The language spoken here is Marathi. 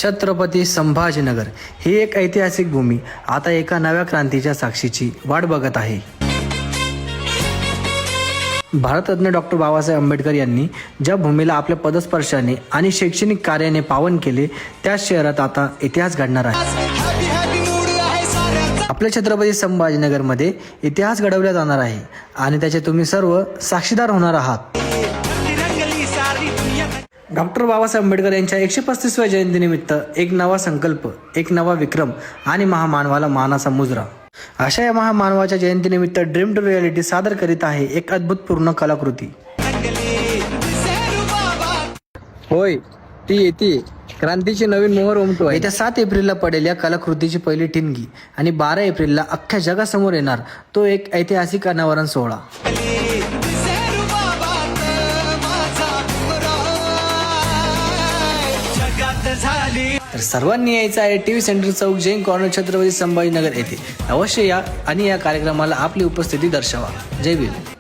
छत्रपती संभाजीनगर ही एक ऐतिहासिक भूमी आता एका नव्या क्रांतीच्या साक्षीची वाट बघत आहे। भारतरत्न डॉक्टर बाबासाहेब आंबेडकर यांनी ज्या भूमीला आपल्या पदस्पर्शाने आणि शैक्षणिक कार्याने पावन केले, त्याच शहरात आता इतिहास घडणार आहे। आपल्या छत्रपती संभाजीनगरमध्ये इतिहास घडवला जाणार आहे आणि त्याचे तुम्ही सर्व साक्षीदार होणार आहात। डॉक्टर बाबासाहेब आंबेडकर यांच्या 135व्या जयंतीनिमित्त एक नवा संकल्प, एक नवा विक्रम आणि महामानवाला मानाचा मुजरा अशा या महामानवाच्या जयंतीनिमित्त ड्रीम टू रियालिटी सादर करीत आहे एक अद्भुतपूर्ण कलाकृती। होय, ती येते क्रांतीची नवीन मोहर उमटो आहे। येत्या 7 एप्रिलला पडेल या कलाकृतीची पहिली ठिणगी आणि 12 एप्रिलला अख्ख्या जगासमोर येणार तो एक ऐतिहासिक अनावरण सोहळा। तर सर्वांनी यायचं आहे टीव्ही सेंटर चौक, जैन कॉर्नर, छत्रपती संभाजीनगर येथे। अवश्य या आणि या कार्यक्रमाला आपली उपस्थिती दर्शवा। जय भीम।